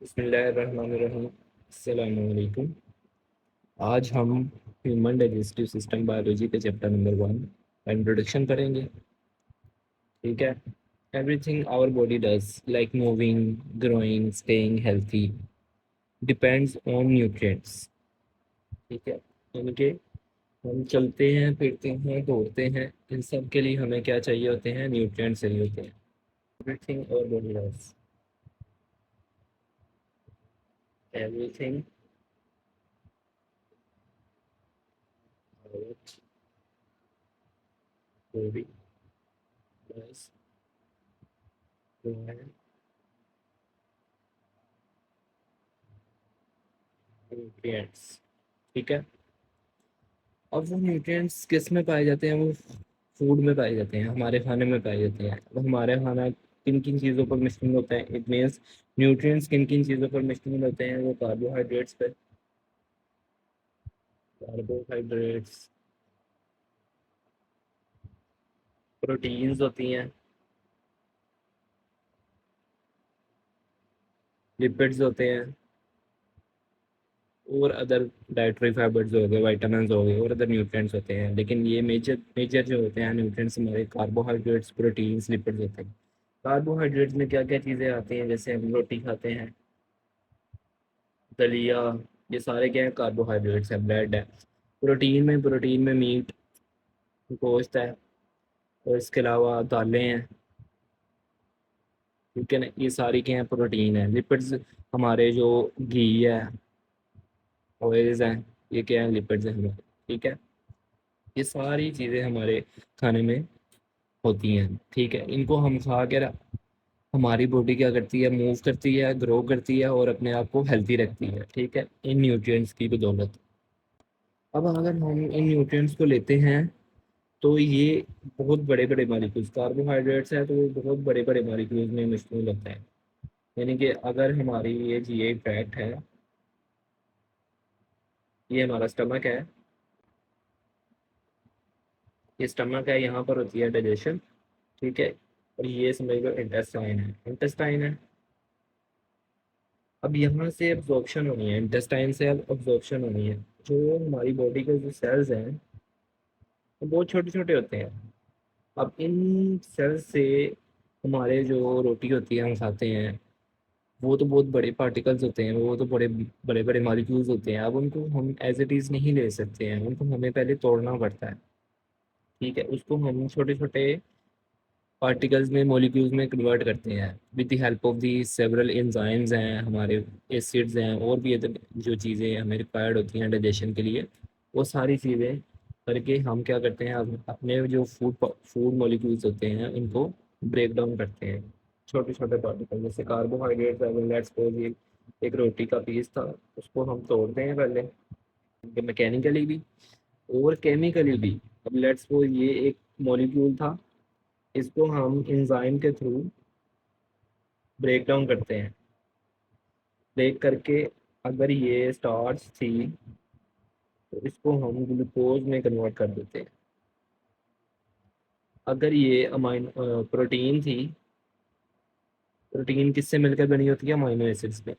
बिस्मिल्लाहिर्रहमानिर्रहीम। अस्सलामु अलैकुम। आज हम ह्यूमन डाइजेस्टिव सिस्टम बायोलॉजी के चैप्टर नंबर 1 का इंट्रोडक्शन करेंगे। ठीक है। Everything our body does like moving, growing, staying healthy depends on nutrients. ठीक है। यानी कि हम चलते हैं, फिरते हैं, दौड़ते हैं, इन सब के लिए हमें क्या चाहिए होते हैं? न्यूट्रिएंट्स चाहिए होते हैं। Everything our body does, everything our body does nutrients. ठीक है। अब वो न्यूट्रिएंट्स किस में पाए जाते हैं? वो फूड में पाए जाते हैं, हमारे खाने में पाए जाते हैं। अब हमारे खाना किन किन चीज़ों पर मुश्तमिल होता है? इट मीन्स न्यूट्रिएंट्स किन किन चीज़ों पर मुश्तमिल होते हैं? वो कार्बोहाइड्रेट्स पे, कार्बोहाइड्रेट्स, प्रोटीन्स होती हैं, लिपिड्स होते हैं, और अदर डाइटरी फाइबर्स हो गए, वाइटामिन हो गए, और अदर न्यूट्रिएंट्स होते हैं। लेकिन ये मेजर मेजर जो होते हैं न्यूट्रिएंट्स हमारे कार्बोहाइड्रेट्स, प्रोटीन्स, लिपिड्स होते हैं। कार्बोहाइड्रेट्स में क्या क्या चीज़ें आती हैं? जैसे हम रोटी खाते हैं, दलिया, ये सारे क्या है? कार्बोहाइड्रेट्स है। ब्रेड है। प्रोटीन में मीट, गोश्त है, और इसके अलावा दालें हैं। ठीक है ना, ये सारी क्या है? प्रोटीन है। लिपिड्स हमारे जो घी है, ऑयल्स हैं, ये क्या है? लिपिड्स हैं हमारे। ठीक है। ये सारी चीज़ें हमारे खाने में होती हैं। ठीक है। इनको हम खा कर हमारी बॉडी क्या करती है? मूव करती है, ग्रो करती है, और अपने आप को हेल्थी रखती है। ठीक है, इन न्यूट्रिएंट्स की बदौलत। अब अगर हम इन न्यूट्रिएंट्स को लेते हैं तो ये बहुत बड़े बड़े मॉलिक्यूल्स, कार्बोहाइड्रेट्स है तो वो बहुत बड़े बड़े मॉलिक्यूल्स में मुश्तमिल होता है। यानी कि अगर हमारी ये जीआई ट्रैक्ट है, ये हमारा स्टमक है, ये स्टमक है, यहाँ पर होती है डाइजेशन। ठीक है। और ये समझ लो इंटेस्टाइन है, इंटेस्टाइन है। अब यहाँ से एब्जॉर्प्शन होनी है, इंटेस्टाइन से अब एब्जॉर्प्शन होनी है। जो हमारी बॉडी के जो सेल्स हैं वो बहुत छोटे छोटे होते हैं। अब इन सेल्स से हमारे जो रोटी होती है हम खाते हैं, वो तो बहुत बड़े पार्टिकल्स होते हैं, वो तो बड़े बड़े बड़े मॉलिक्यूल्स होते हैं। अब उनको हम एज इट इज़ नहीं ले सकते हैं, उनको हमें पहले तोड़ना पड़ता है। ठीक है। उसको हम छोटे छोटे पार्टिकल्स में, मॉलिक्यूल्स में कन्वर्ट करते हैं with the help of the several enzymes हैं हमारे, एसिड्स हैं, और भी अदर जो चीज़ें हमें रिक्वायर्ड होती हैं डाइजेशन के लिए। वो सारी चीज़ें करके हम क्या करते हैं? अपने जो फूड मॉलिक्यूल्स होते हैं उनको ब्रेक डाउन करते हैं, छोटे छोटे पार्टिकल। जैसे कार्बोहाइड्रेट्स, अगर लेट्स सपोज ये एक रोटी का पीस था, उसको हम तोड़ते हैं पहले, मैकेनिकली भी और केमिकली भी। अब लेट्स सपोज ये एक मॉलिक्यूल था, इसको हम एंजाइम के थ्रू ब्रेक डाउन करते हैं। ब्रेक करके अगर ये स्टार्च थी तो इसको हम ग्लूकोज में कन्वर्ट कर देते हैं। अगर ये अमाइन प्रोटीन थी, प्रोटीन किससे मिलकर बनी होती है? अमाइनो एसिड्स में।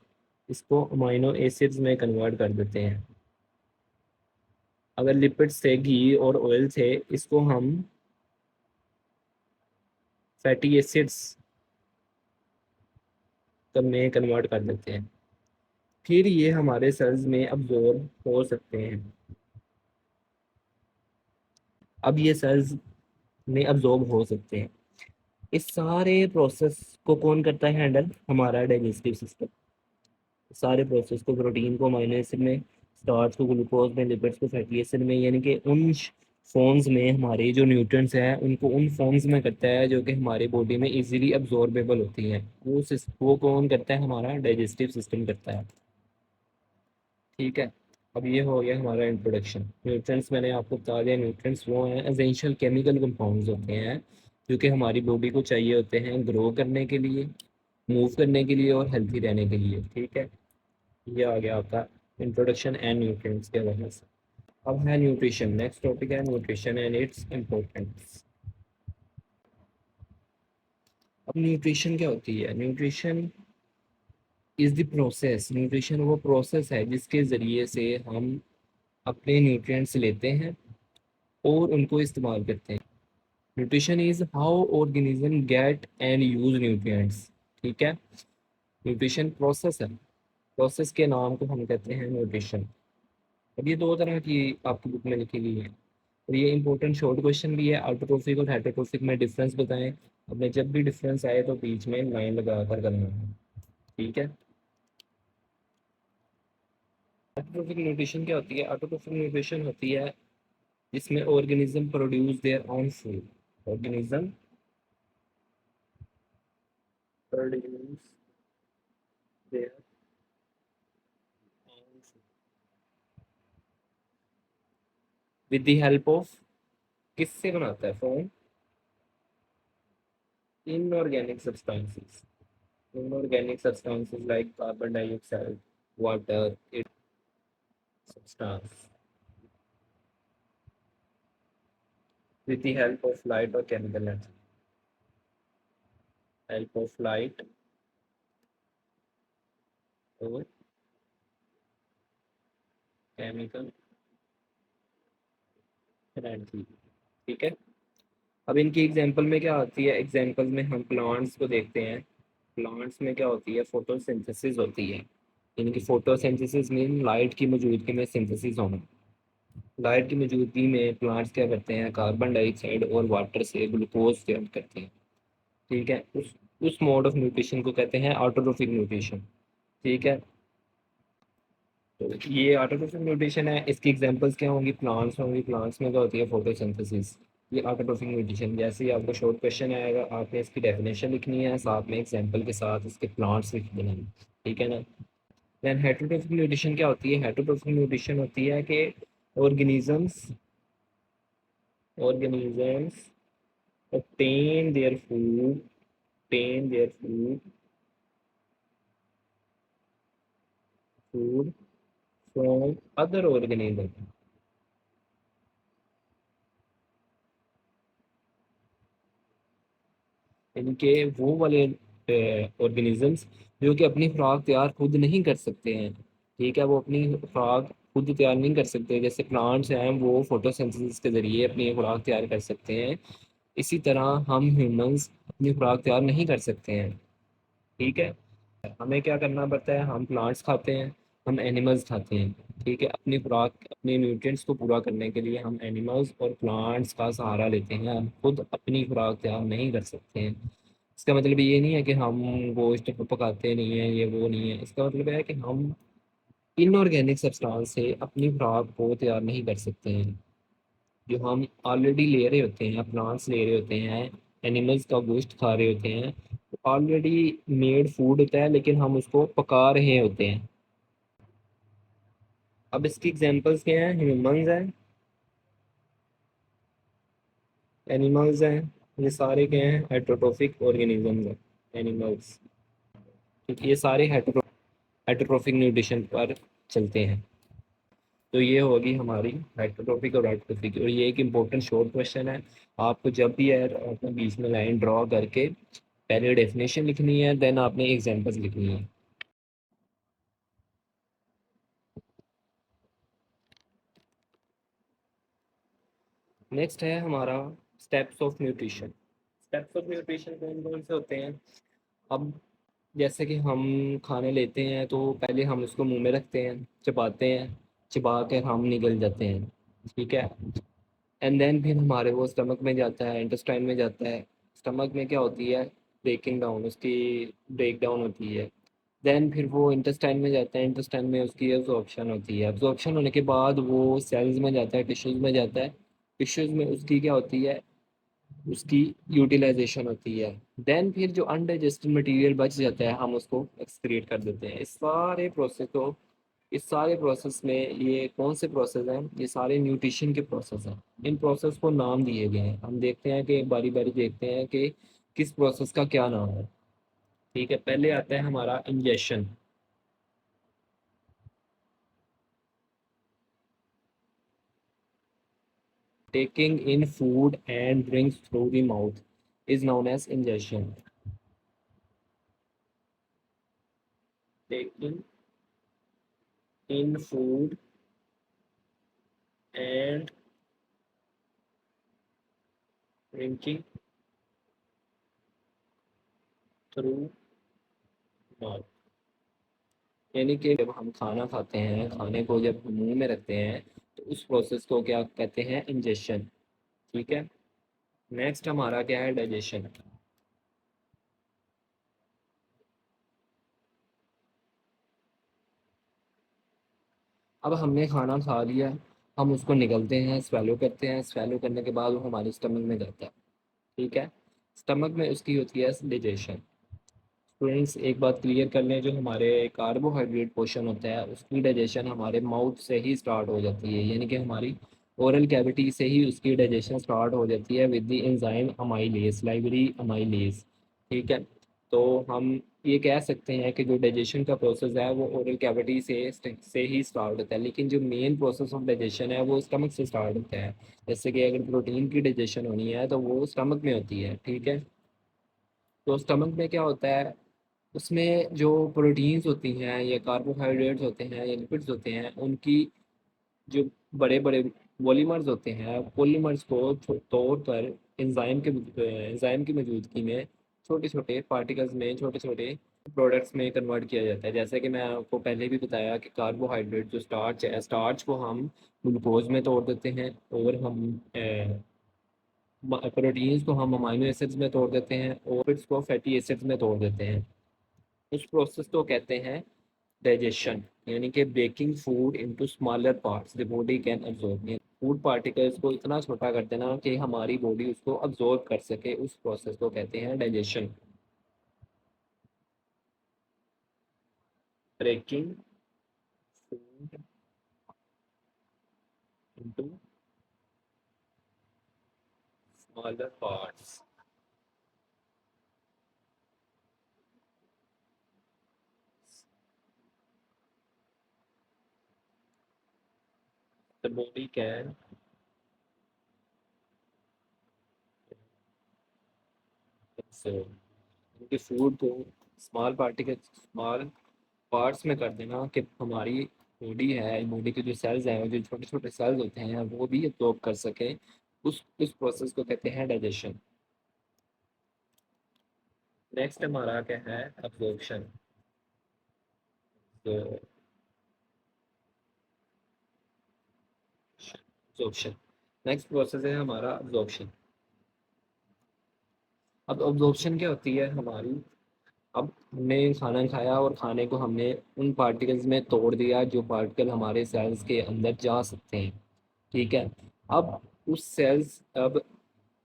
इसको अमाइनो एसिड्स में कन्वर्ट कर देते हैं। अगर लिपिड्स थे, घी और ऑयल थे, इसको हम फैटी एसिड्स में कन्वर्ट कर देते हैं। फिर ये हमारे सेल्स में अब्जॉर्ब हो सकते हैं। अब ये सेल्स में अब्जॉर्ब हो सकते हैं। इस सारे प्रोसेस को कौन करता है हैंडल? हमारा डाइजेस्टिव सिस्टम। सारे प्रोसेस को, प्रोटीन को अमीनो एसिड में, स्टार्च को ग्लूकोज में, लिपिड्स को फैटी एसिड में, यानी कि उन फॉर्म्स में हमारे जो न्यूट्रिएंट्स हैं उनको उन फॉर्म्स में करता है जो कि हमारी बॉडी में इजीली अब्जॉर्बेबल होती हैं। वो कौन करता है? हमारा डाइजेस्टिव सिस्टम करता है। ठीक है। अब ये हो गया हमारा इंट्रोडक्शन। न्यूट्रिएंट्स मैंने आपको बता दिया। न्यूट्रिएंट्स वो हैं एसेंशियल केमिकल कंपाउंड्स होते हैं जो कि हमारी बॉडी को चाहिए होते हैं ग्रो करने के लिए, मूव करने के लिए, और हेल्थी रहने के लिए। ठीक है। ये आ गया आपका इंट्रोडक्शन एंड न्यूट्रिएंट्स के बारे से। अब है न्यूट्रिशन। नेक्स्ट टॉपिक है न्यूट्रिशन एंड इट्स इम्पोर्टेंस। अब न्यूट्रिशन क्या होती है? Nutrition is the process, nutrition वो प्रोसेस है जिसके ज़रिए से हम अपने न्यूट्रिएंट्स लेते हैं और उनको इस्तेमाल करते हैं। Nutrition is how organism gate and use nutrients. ठीक है, न्यूट्रिशन प्रोसेस है, प्रोसेस के नाम को हम कहते हैं न्यूट्रिशन। अब ये दो तरह की आपकी बुक में लिखी गई है और ये इंपॉर्टेंट शॉर्ट क्वेश्चन भी है। ऑटोट्रोफिक और हेटरोट्रोफिक में डिफरेंस बताएं। अपने जब भी डिफरेंस आए तो बीच में लाइन लगा कर करना है। ठीक है, ऑटोट्रोफिक न्यूट्रिशन क्या होती है? ऑटोट्रोफिक न्यूट्रिशन होती है जिसमें organism produce their own food, organism produce their own food with the help of, किससे बनाता है? From inorganic substances, inorganic substances like carbon dioxide, water, its substance, with the help of light or chemical energy, help of light or chemical energy। ठीक है, अब इनकी example में क्या आती है? एग्जांपल में हम प्लांट्स को देखते हैं। प्लांट्स में क्या होती है? फोटोसिंथेसिस होती है। इनकी फोटोसिंथेसिस मीन लाइट की मौजूदगी में सिंथेसिस होना। लाइट की मौजूदगी में प्लांट्स क्या करते हैं? कार्बन डाइऑक्साइड और वाटर से ग्लूकोज तैयार करते हैं। ठीक है, उस मोड ऑफ न्यूट्रिशन को कहते हैं ऑटोट्रोफिक न्यूट्रिशन। ठीक है, तो ये ऑटोट्रोफिक न्यूट्रिशन है। इसकी एग्जांपल्स क्या होंगी? प्लांट्स होंगी। प्लांट्स में क्या होती है? फोटोसिंथेसिस। ये ऑटोट्रोफिक न्यूट्रिशन। जैसे ही आपको शॉर्ट क्वेश्चन आएगा आपने इसकी डेफिनेशन लिखनी है, साथ में एग्जांपल के साथ इसके प्लांट्स लिख देना है। ठीक है ना। देन हेटरोट्रोफिक न्यूट्रिशन क्या होती है? हेटरोट्रोफिक न्यूट्रिशन होती है कि organisms organisms obtain their food obtain their food from other organisms। इनके वो वाले ऑर्गेनिजम्स जो कि अपनी खुराक तैयार खुद नहीं कर सकते हैं। ठीक है, वो अपनी खुराक खुद तैयार नहीं कर सकते। जैसे प्लांट्स हैं वो फोटोसिंथेसिस के ज़रिए अपनी खुराक तैयार कर सकते हैं, इसी तरह हम ह्यूमंस अपनी खुराक तैयार नहीं कर सकते हैं। ठीक है, हमें क्या करना पड़ता है? हम प्लांट्स खाते हैं, हम एनिमल्स खाते हैं। ठीक है, अपनी खुराक अपने न्यूट्रिएंट्स को पूरा करने के लिए हम एनिमल्स और प्लांट्स का सहारा लेते हैं, हम खुद अपनी खुराक तैयार नहीं कर सकते हैं। इसका मतलब ये नहीं है कि हम गोश्त को पकाते नहीं हैं, ये वो नहीं है। इसका मतलब है कि हम इनऑर्गेनिक सब्सटेंस से अपनी खुराक को तैयार नहीं कर सकते हैं। जो हम ऑलरेडी ले रहे होते हैं, प्लांट्स ले रहे होते हैं, एनिमल्स का गोश्त खा रहे होते हैं, ऑलरेडी मेड फूड होता है लेकिन हम उसको पका रहे होते हैं। अब इसकी एग्जांपल्स क्या हैं? ह्यूमंस हैं, एनिमल्स हैं, ये सारे क्या हैं? हेटरोट्रोफिक ऑर्गेनिजम्स हैं, एनिमल्स। ठीक है, ये सारे हेटरोट्रोफिक न्यूट्रिशन पर चलते हैं। तो ये होगी हमारी हेटरोट्रोफिक और ऑटोट्रोफिक। और ये एक इम्पोर्टेंट शॉर्ट क्वेश्चन है। आपको जब भी यार अपने बीच में लाइन ड्रॉ करके पहले डेफिनेशन लिखनी है, देन आपने एग्जांपल्स लिखनी है। नेक्स्ट है हमारा steps of nutrition. Steps of nutrition कौन कौन से होते हैं? अब जैसे कि हम खाने लेते हैं तो पहले हम उसको मुंह में रखते हैं, चबाते हैं, चबा के हम निगल जाते हैं। ठीक है, एंड देन फिर हमारे वो स्टमक में जाता है, इंटेस्टाइन में जाता है। स्टमक में क्या होती है? ब्रेकिंग डाउन, उसकी ब्रेक डाउन होती है। देन फिर वो इंटेस्टाइन में जाता है, इंटेस्टाइन में उसकी एब्जॉर्प्शन होती है। एब्जॉर्प्शन होने के बाद वो सेल्स में जाता है, टिश्यूज़ में जाता है। टिश्यूज़ में उसकी क्या होती है? उसकी यूटिलाइजेशन होती है। देन फिर जो अनडाइजेस्टेड मटेरियल बच जाता है हम उसको एक्सक्रीट कर देते हैं। इस सारे प्रोसेस में ये कौन से प्रोसेस हैं? ये सारे न्यूट्रिशन के प्रोसेस हैं। इन प्रोसेस को नाम दिए गए हैं। हम देखते हैं कि बारी बारी देखते हैं कि किस प्रोसेस का क्या नाम है। ठीक है, पहले आता है हमारा ingestion. Taking in food and drinks through the mouth is known as ingestion. taking in food and drinking through mouth। यानी कि जब हम खाना खाते हैं, खाने को जब मुंह में रखते हैं, तो उस प्रोसेस को क्या कहते हैं? इंजेशन। ठीक है। नेक्स्ट हमारा क्या है? डाइजेशन। अब हमने खाना खा लिया, हम उसको निगलते हैं, स्वेलो करते हैं, स्वेलो करने के बाद वो हमारे स्टमक में जाता है। ठीक है। स्टमक में उसकी होती है डाइजेशन। स्टूडेंट्स एक बात क्लियर कर लें, जो हमारे कार्बोहाइड्रेट पोर्शन होता है उसकी डाइजेशन हमारे माउथ से ही स्टार्ट हो जाती है, यानी कि हमारी ओरल कैविटी से ही उसकी डाइजेशन स्टार्ट हो जाती है with the enzyme amylase, library amylase. ठीक है। तो हम ये कह सकते हैं कि जो डाइजेशन का प्रोसेस है वो ओरल कैविटी से ही स्टार्ट होता है, लेकिन जो मेन प्रोसेस ऑफ डाइजेशन है वो स्टमक से स्टार्ट होता है। जैसे कि अगर प्रोटीन की डाइजेशन होनी है तो वो स्टमक में होती है। ठीक है। तो स्टमक में क्या होता है? उसमें जो प्रोटीन्स होती हैं या कार्बोहाइड्रेट्स होते हैं या लिपिड्स होते हैं, उनकी जो बड़े बड़े पॉलीमर्स होते हैं, पॉलीमर्स को तौर पर एंजाइम की मौजूदगी में छोटे छोटे पार्टिकल्स में, छोटे छोटे प्रोडक्ट्स में कन्वर्ट किया जाता है। जैसे कि मैं आपको पहले भी बताया कि कार्बोहाइड्रेट जो स्टार्च है, स्टार्च को हम ग्लूकोज में तोड़ देते हैं, और हम प्रोटीन्स को हम अमाइनो एसिड्स में तोड़ देते हैं, और फिर उसको फैटी एसिड्स में तोड़ देते हैं। उस प्रोसेस को कहते हैं डाइजेशन, यानी कि breaking food into smaller parts the body can absorb. Food particles को इतना छोटा कर देना कि हमारी बॉडी उसको अब्जॉर्ब कर सके, उस प्रोसेस को कहते हैं digestion. Breaking food into smaller parts the body can absorb. उनके फूड को स्मॉल पार्टिकल, स्मॉल पार्ट्स में कर देना कि हमारी बॉडी है, बॉडी के जो सेल्स हैं, जो छोटे छोटे सेल्स होते हैं, वो भी एब्जॉर्ब कर सकें। उस प्रोसेस को कहते हैं डाइजेशन। नेक्स्ट हमारा क्या है? अब्जॉर्प्शन। तो अब्जॉर्प्शन, नेक्स्ट प्रोसेस है हमारा अब्जॉर्प्शन। अब अब्जॉर्प्शन क्या होती है हमारी? अब हमने खाना खाया और खाने को हमने उन पार्टिकल्स में तोड़ दिया जो पार्टिकल हमारे सेल्स के अंदर जा सकते हैं। ठीक है। अब उस सेल्स, अब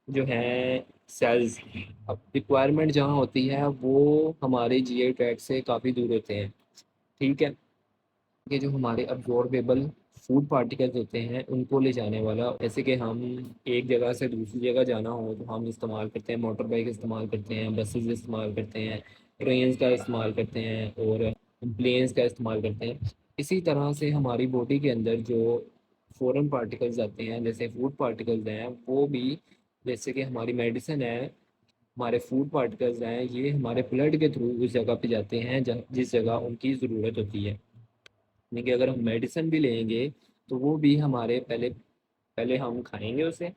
जो हैं सेल्स, अब रिक्वायरमेंट जहाँ होती है वो हमारे जीआई ट्रैक्ट से काफ़ी दूर होते हैं। ठीक है। ये जो हमारे अब्जॉर्बेबल फूड पार्टिकल्स होते हैं उनको ले जाने वाला, जैसे कि हम एक जगह से दूसरी जगह जाना हो तो हम इस्तेमाल करते हैं, मोटर बाइक इस्तेमाल करते हैं, बसेस इस्तेमाल करते हैं, ट्रेन्स का इस्तेमाल करते हैं, और प्लेन्स का इस्तेमाल करते हैं। इसी तरह से हमारी बॉडी के अंदर जो फॉरेन पार्टिकल्स आते हैं, जैसे फूड पार्टिकल्स हैं, वो भी, जैसे कि हमारी मेडिसिन है, हमारे फूड पार्टिकल्स हैं, ये हमारे ब्लड के थ्रू उस जगह पे जाते हैं जिस जगह उनकी ज़रूरत होती है। यानी कि अगर हम मेडिसिन भी लेंगे तो वो भी हमारे पहले पहले हम खाएंगे उसे,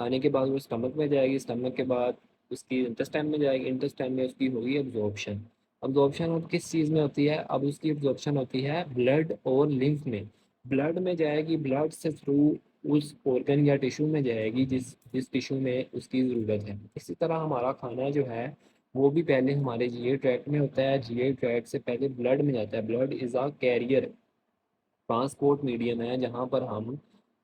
खाने के बाद वो स्टमक में जाएगी, स्टमक के बाद उसकी इंटेस्टाइन में जाएगी, इंटेस्टाइन में उसकी होगी एब्जॉर्प्शन। एब्जॉर्प्शन अब किस चीज़ में होती है? अब उसकी एब्जॉर्प्शन होती है ब्लड और लिम्फ में। ब्लड में जाएगी, ब्लड से थ्रू उस ऑर्गन या टिश्यू में जाएगी जिस जिस टिश्यू में उसकी ज़रूरत है। इसी तरह हमारा खाना जो है वो भी पहले हमारे जीआई ट्रैक्ट में होता है, जीआई ट्रैक्ट से पहले ब्लड में जाता है। Blood is a carrier, transport medium है, जहाँ पर हम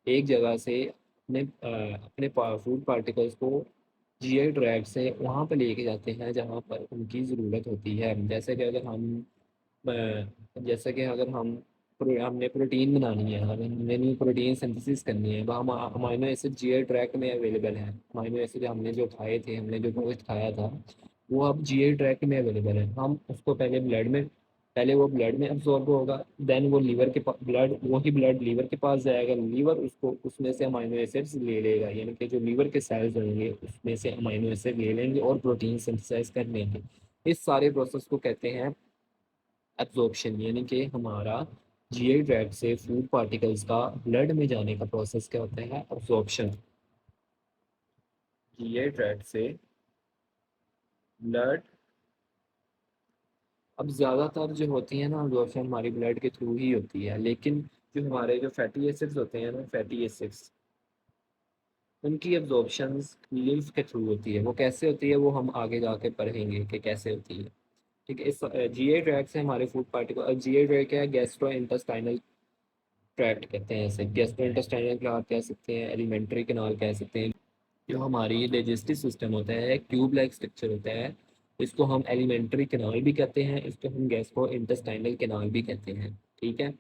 एक जगह से अपने फूड पार्टिकल्स को जीआई ट्रैक्ट से वहाँ पर लेके जाते हैं जहाँ पर उनकी ज़रूरत होती है। जैसे कि अगर हम हमने प्रोटीन बनानी है, अगर हमने न्यू प्रोटीन सिंथेसिस करनी है, वह अमाइनो एसिड जीआई ट्रैक्ट में अवेलेबल है। अमाइनो एसिड हमने जो खाए थे, हमने जो गोश्त खाया था, वो अब जीआई ट्रैक्ट में अवेलेबल है। हम उसको पहले वो ब्लड में अब्जॉर्ब होगा, देन वो लीवर के पास, ब्लड वही ब्लड लीवर के पास जाएगा, लीवर उसको उसमें से अमाइनो एसिड्स ले लेगा, यानी कि जो लीवर के सेल्स होंगे उसमें से अमाइनो एसिड ले लेंगे और प्रोटीन सिंथेसाइज कर लेंगे। इस सारे प्रोसेस को कहते हैं एब्जॉर्प्शन, यानी कि हमारा जीआई ट्रैक्ट से फूड पार्टिकल्स का ब्लड में जाने का प्रोसेस क्या होता है? एब्जॉर्प्शन। जीआई ट्रैक्ट से ब्लड, अब ज़्यादातर जो होती है ना एब्जॉर्प्शन हमारी ब्लड के थ्रू ही होती है, लेकिन जो हमारे जो फैटी एसिड्स होते हैं ना, फैटी एसिड्स, उनकी एब्जॉर्प्शंस लिम्फ के थ्रू होती है। वो कैसे होती है वो हम आगे जाके पढ़ेंगे कि कैसे होती है। ठीक है, इस जीआई ट्रैक्ट से हमारे फूड पार्टिकल, जीआई ट्रैक्ट क्या है? गैस्ट्रो इंटेस्टाइनल ट्रैक्ट कहते हैं इसे, गैस्ट्रो इंटेस्टाइनल ट्रैक्ट कह सकते हैं, एलिमेंट्री कैनाल कह सकते हैं। जो हमारी डाइजेस्टिव सिस्टम होता है, ट्यूब लाइक स्ट्रक्चर होता है, इसको हम एलिमेंट्री कैनाल भी कहते हैं, इसको हम गैस्ट्रो इंटेस्टाइनल कैनाल भी कहते हैं। ठीक है,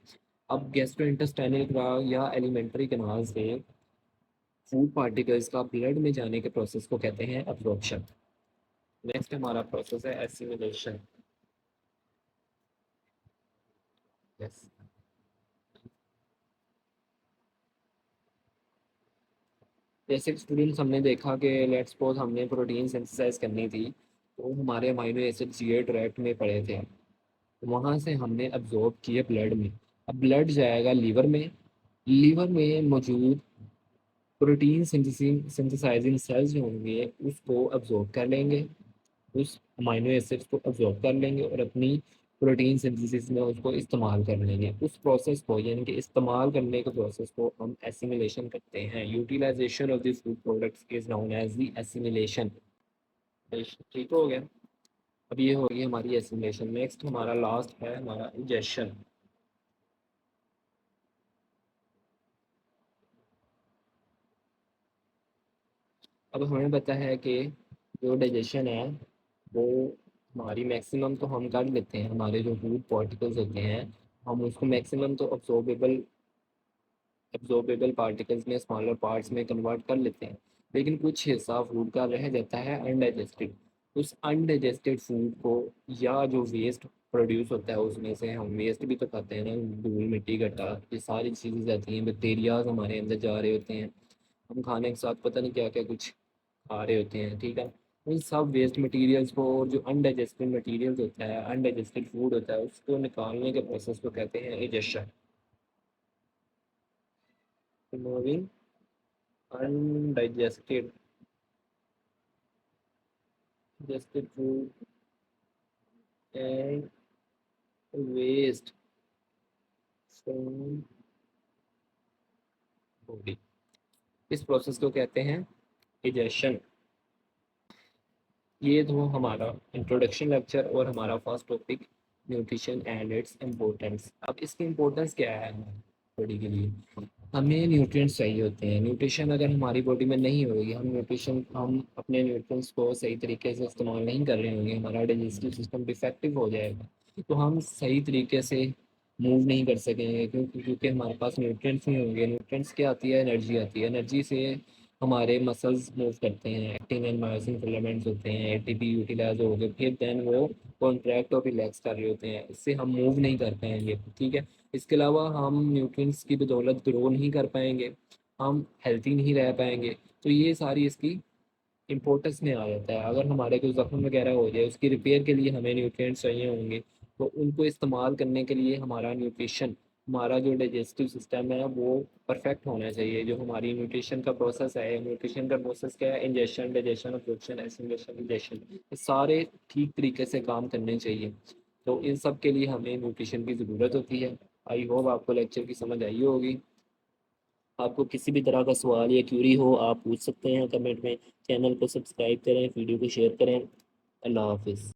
अब गैस्ट्रो इंटेस्टाइनल कैनाल या एलिमेंट्री कैनाल से फूड पार्टिकल्स का ब्लड में जाने के प्रोसेस को कहते हैं अब्जॉर्प्शन। नेक्स्ट हमारा प्रोसेस है एसिमिलेशन। यस, जैसे स्टूडेंट्स हमने देखा कि लेट्स सपोज हमने प्रोटीन सिंथेसाइज करनी थी, तो हमारे अमाइनो एसिड जीआई ट्रैक्ट में पड़े थे, वहाँ से हमने अब्जॉर्ब किए ब्लड में। अब ब्लड जाएगा लीवर में, लीवर में मौजूद प्रोटीन सिंथेसाइजिंग सेल्स जो होंगे उसको अब्जॉर्ब कर लेंगे, उस अमाइनो एसिड्स को अब्जॉर्ब कर लेंगे और अपनी प्रोटीन सिंथेसिस में उसको इस्तेमाल कर लेंगे। उस प्रोसेस को, यानी कि इस्तेमाल करने के प्रोसेस को हम एसिमिलेशन करते हैं। Utilization of the food products is known as the assimilation. ठीक हो गया। अब ये होगी हमारी एसिमिलेशन। नेक्स्ट हमारा लास्ट है हमारा इंजेशन। अब हमें पता है कि जो डाइजेशन है वो हमारी मैक्सिमम तो हम कर लेते हैं, हमारे जो फूड पार्टिकल्स होते हैं हम उसको मैक्सिमम तो एब्जॉर्बेबल पार्टिकल्स में, स्मॉलर पार्ट्स में कन्वर्ट कर लेते हैं, लेकिन कुछ हिस्सा फूड का रह जाता है अनडाइजेस्टेड। उस अनडाइजेस्टेड फूड को या जो वेस्ट प्रोड्यूस होता है उसमें से, हम वेस्ट भी तो खाते हैं ना, धूल मिट्टी घटा, ये सारी चीज़ें जाती हैं, बैक्टीरियाज हमारे अंदर जा रहे होते हैं, हम खाने के साथ पता नहीं क्या क्या कुछ खा रहे होते हैं। ठीक है, उन सब वेस्ट मटेरियल्स को और जो अनडाइजेस्टेड मटेरियल्स होता है, अनडाइजेस्टेड फूड होता है, उसको निकालने के प्रोसेस को कहते हैं digestion. Removing undigested digested food and waste from body, इस प्रोसेस को कहते हैं डाइजेशन। ये तो हमारा इंट्रोडक्शन लेक्चर और हमारा first topic nutrition and its importance. अब इसकी इम्पोर्टेंस क्या है हमारी बॉडी के लिए? हमें न्यूट्रिएंट्स चाहिए होते हैं। न्यूट्रिशन अगर हमारी बॉडी में नहीं होगी, हम अपने न्यूट्रिएंट्स को सही तरीके से इस्तेमाल नहीं कर रहे होंगे, हमारा डाइजेस्टिव सिस्टम डिफेक्टिव हो जाएगा, तो हम सही तरीके से मूव नहीं कर सकेंगे, क्योंकि हमारे पास न्यूट्रिएंट्स नहीं होंगे। न्यूट्रिएंट्स क्या आती है? एनर्जी आती है। एनर्जी से हमारे मसल्स मूव करते हैं, एक्टिन एंड मायोसिन फिलामेंट्स होते हैं, एटीपी यूटिलाइज हो गए, फिर देन वो कॉन्ट्रैक्ट और रिलैक्स कर रहे होते हैं, इससे हम मूव नहीं कर पाएंगे। ठीक है, इसके अलावा हम न्यूट्रिएंट्स की बदौलत ग्रो नहीं कर पाएंगे, हम हेल्थी नहीं रह पाएंगे। तो ये सारी इसकी इम्पोर्टेंस में आ जाता है। अगर हमारे कोई ज़ख्म वगैरह हो जाए, उसकी रिपेयर के लिए हमें न्यूट्रिएंट्स चाहिए होंगे, तो उनको इस्तेमाल करने के लिए हमारा न्यूट्रिशन, हमारा जो डाइजेस्टिव सिस्टम है वो परफेक्ट होना चाहिए। जो हमारी न्यूट्रिशन का प्रोसेस है, न्यूट्रिशन का प्रोसेस क्या है? Ingestion, digestion, absorption, assimilation, digestion, ये सारे ठीक तरीके से काम करने चाहिए। तो इन सब के लिए हमें न्यूट्रिशन की ज़रूरत होती है। आई होप आपको लेक्चर की समझ आई होगी। आपको किसी भी तरह का सवाल या क्यूरी हो आप पूछ सकते हैं कमेंट में। चैनल को सब्सक्राइब करें, वीडियो को शेयर करें। अल्लाह हाफिज़।